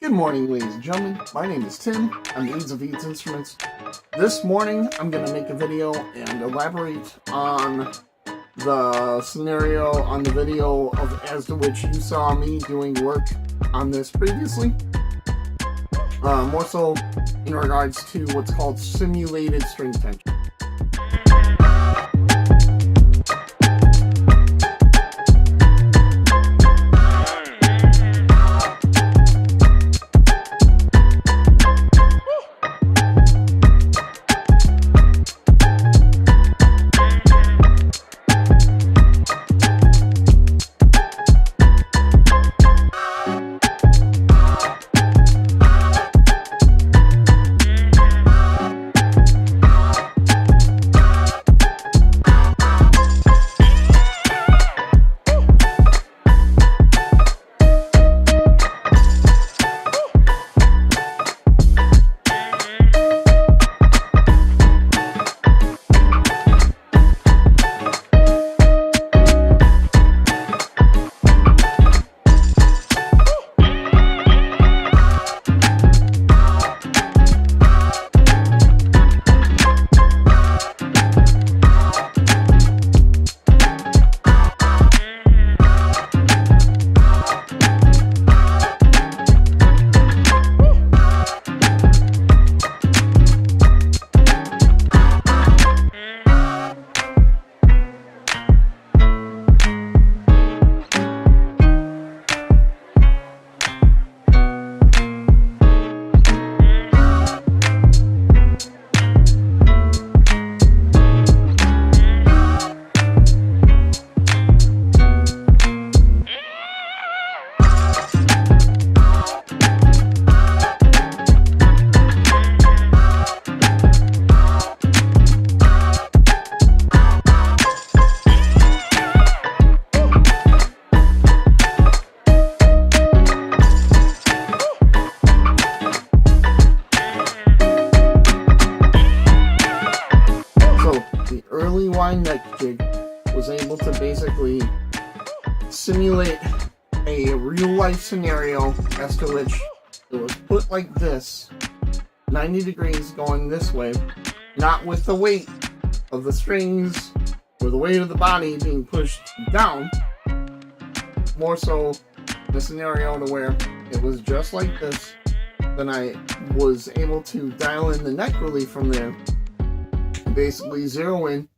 Good morning, ladies and gentlemen. My name is Tim. I'm the Eads of Eads Instruments. This morning, I'm going to make a video and elaborate on the scenario on the video as to which you saw me doing work on this previously. More so in regards to what's called simulated string tension. Neck Jig was able to basically simulate a real-life scenario as to which it was put like this, 90 degrees going this way, not with the weight of the strings or the weight of the body being pushed down, more so the scenario to where it was just like this. Then I was able to dial in the neck relief from there and basically zero in.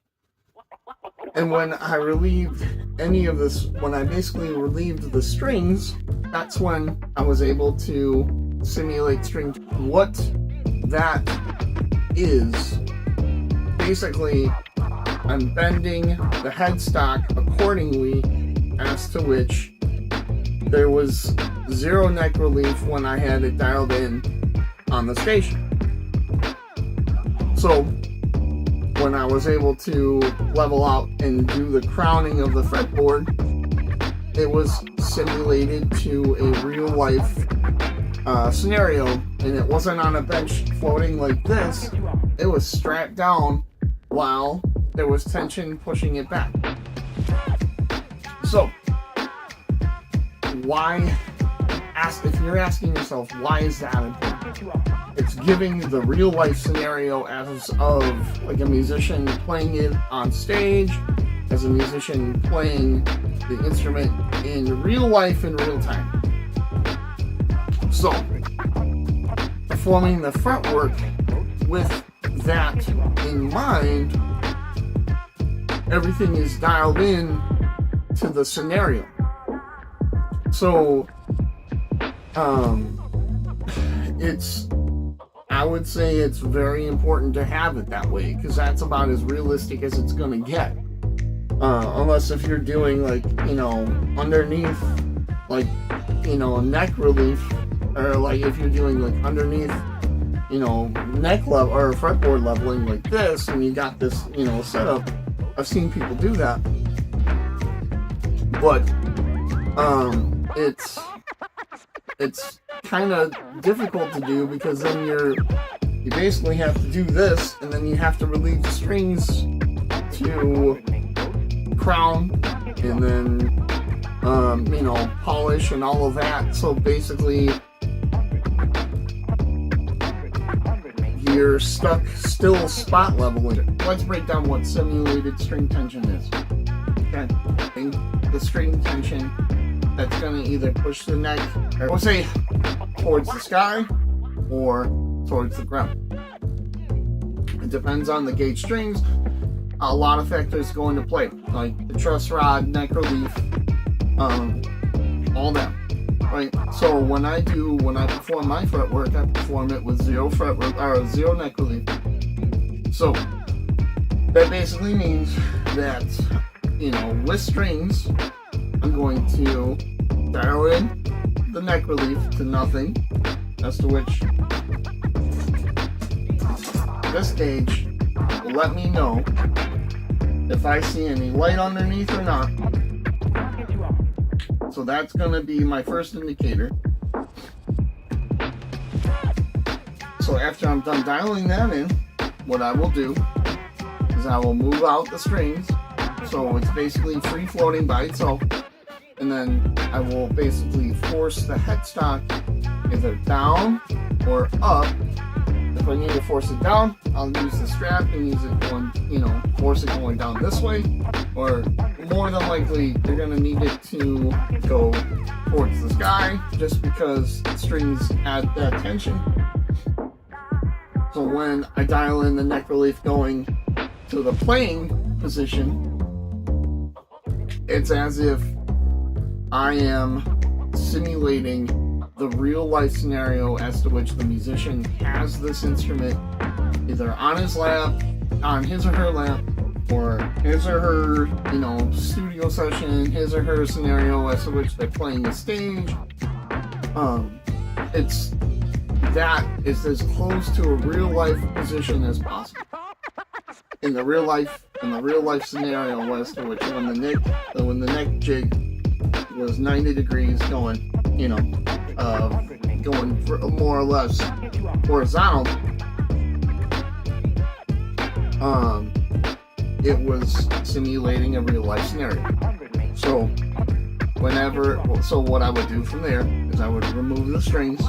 And when I relieved any of this, when I basically relieved the strings, that's when I was able to simulate string. What that is, basically, I'm bending the headstock accordingly as to which there was zero neck relief when I had it dialed in on the station. So when I was able to level out and do the crowning of the fretboard, it was simulated to a real life scenario, and it wasn't on a bench floating like this. It was strapped down while there was tension pushing it back. So if you're asking yourself, why is that important? It's giving the real life scenario as of like a musician playing it on stage, as a musician playing the instrument in real life in real time. So, performing the fretwork with that in mind, everything is dialed in to the scenario. So, I would say it's very important to have it that way, because that's about as realistic as it's going to get. Unless if you're doing like, underneath, like, neck relief, or like if you're doing like underneath, neck level or fretboard leveling like this, and you got this, setup. I've seen people do that, but it's kind of difficult to do, because then you basically have to do this, and then you have to relieve the strings to crown, and then polish and all of that. So basically you're stuck still spot leveling. Let's break down what simulated string tension is. Okay, the string tension that's going to either push the neck, or we'll say towards the sky or towards the ground. It depends on the gauge strings. A lot of factors go into play, like the truss rod, neck relief, all that. Right. So when I perform my fretwork, I perform it with zero fretwork or zero neck relief. So that basically means that, you know, with strings, I'm going to dial in the neck relief to nothing, as to which this gauge will let me know if I see any light underneath or not. So that's going to be my first indicator. So after I'm done dialing that in, what I will do is I will move out the strings, so it's basically free floating by itself, and then I will basically force the headstock either down or up. If I need to force it down, I'll use the strap and use it going, you know, force it going down this way, or more than likely you're going to need it to go towards the sky, just because the strings add that tension. So when I dial in the neck relief going to the playing position, it's as if I am simulating the real life scenario as to which the musician has this instrument either on his lap, on his or her lap, or his or her, you know, studio session, his or her scenario as to which they're playing the stage. It's as close to a real life position as possible. In the real life scenario as to which when the neck jig was 90 degrees going, you know, going more or less horizontal, it was simulating a real life scenario. So what I would do from there is I would remove the strings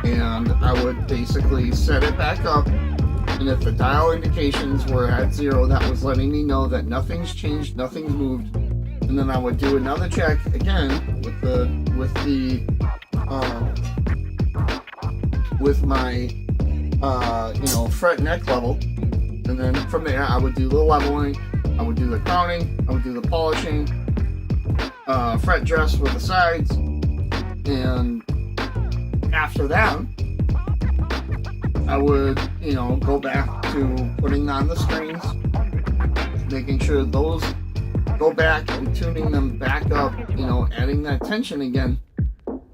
and I would basically set it back up, and if the dial indications were at 0, that was letting me know that nothing's changed, nothing's moved. And then I would do another check again with my you know, fret neck level, and then from there I would do the leveling, I would do the crowning, I would do the polishing, fret dress with the sides, and after that I would, you know, go back to putting on the strings, making sure those go back and tuning them back up, you know, adding that tension again.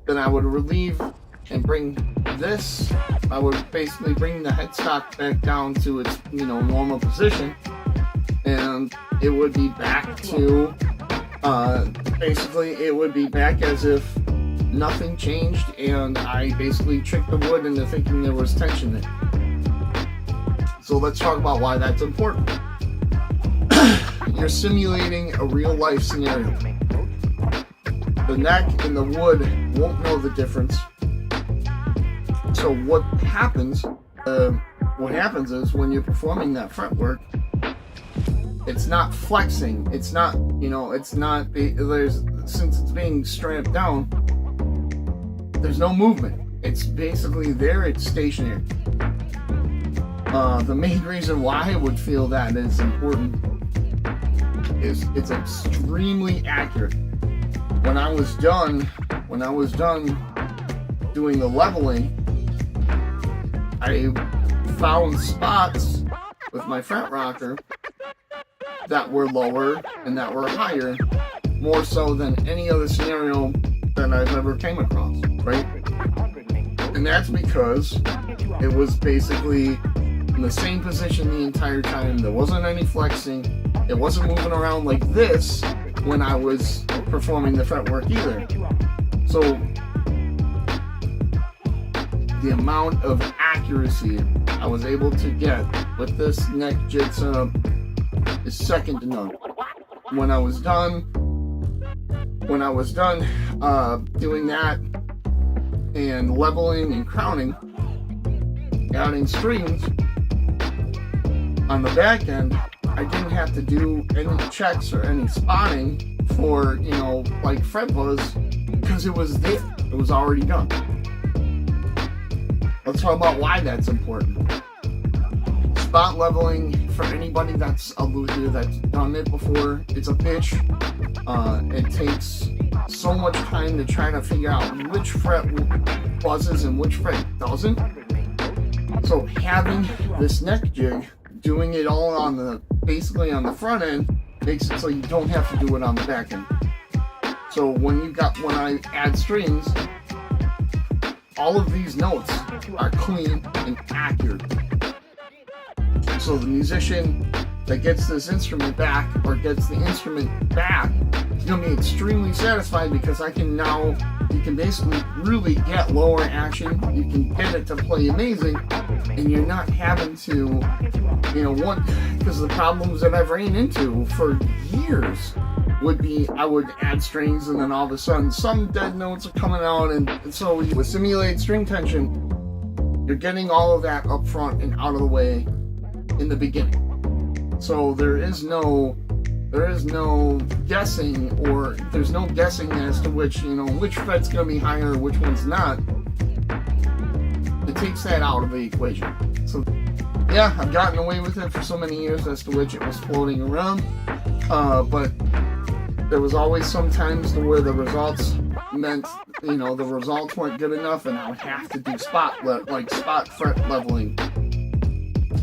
Then I would relieve and bring this, I would basically bring the headstock back down to its, you know, normal position, and it would be back to, basically it would be back as if nothing changed, and I basically tricked the wood into thinking there was tension there. So let's talk about why that's important. You're simulating a real life scenario. The neck and the wood won't know the difference. So what happens is when you're performing that fretwork, it's not flexing. It's not, you know, since it's being strapped down, there's no movement. It's basically there, it's stationary. The main reason why I would feel that is important is it's extremely accurate. When I was done doing the leveling, I found spots with my fret rocker that were lower and that were higher, more so than any other scenario that I've ever came across, right? And that's because it was basically in the same position the entire time. There wasn't any flexing. It wasn't moving around like this when I was performing the fretwork either. So the amount of accuracy I was able to get with this neck jig setup is second to none. When I was done doing that and leveling and crowning, adding strings, on the back end, I didn't have to do any checks or any spotting for, you know, like fret buzz, because it was there. It was already done. Let's talk about why that's important. Spot leveling, for anybody that's a luthier that's done it before, it's a bitch. It takes so much time to try to figure out which fret buzzes and which fret doesn't. So having this neck jig, doing it all on the, basically on the front end, makes it so you don't have to do it on the back end. So when I add strings, all of these notes are clean and accurate. So the musician that gets this instrument back, or gets the instrument back, is going to be extremely satisfied, because you can basically really get lower action, you can get it to play amazing, and you're not having to, you know, because the problems that I've ran into for years would be, I would add strings and then all of a sudden some dead notes are coming out, and so with simulated string tension, you're getting all of that up front and out of the way in the beginning. So there is no guessing, or there's no guessing as to which fret's gonna be higher, which one's not. It takes that out of the equation. So yeah, I've gotten away with it for so many years as to which it was floating around, but there was always some times to where the results meant, you know, the results weren't good enough, and I would have to do spot fret leveling.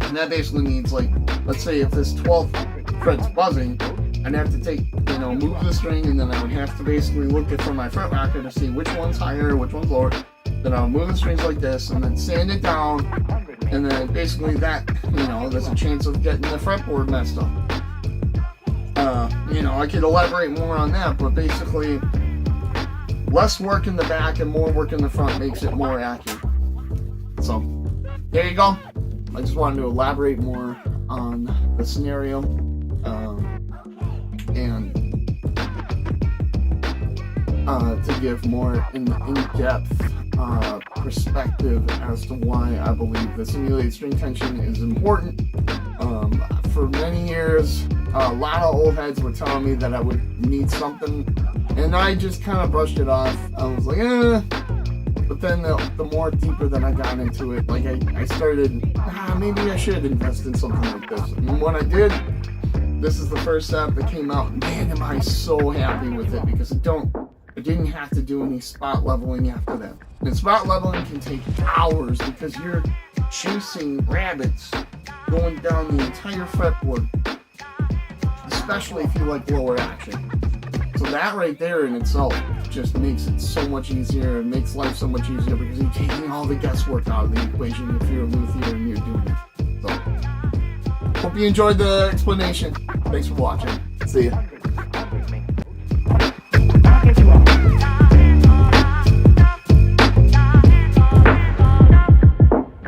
And that basically means, like, let's say if this 12th fret's buzzing, I'd have to take, you know, move the string, and then I would have to basically look at from my fret rocker to see which one's higher, which one's lower. Then I'll move the strings like this, and then sand it down, and then basically that, you know, there's a chance of getting the fretboard messed up. You know, I could elaborate more on that, but basically, less work in the back and more work in the front makes it more accurate. So, there you go. I just wanted to elaborate more on the scenario, and to give more in-depth perspective as to why I believe the simulated string tension is important. For many years, a lot of old heads were telling me that I would need something, and I just kind of brushed it off. I was like, but then the more deeper that I got into it, like I started, maybe I should invest in something like this. And when I did, this is the first step that came out. Man, am I so happy with it, because I didn't have to do any spot leveling after that. And spot leveling can take hours, because you're chasing rabbits going down the entire fretboard, especially if you like lower action. So that right there in itself just makes it so much easier, and makes life so much easier, because you're taking all the guesswork out of the equation if you're a luthier and you're doing it. So, hope you enjoyed the explanation. Thanks for watching. See ya.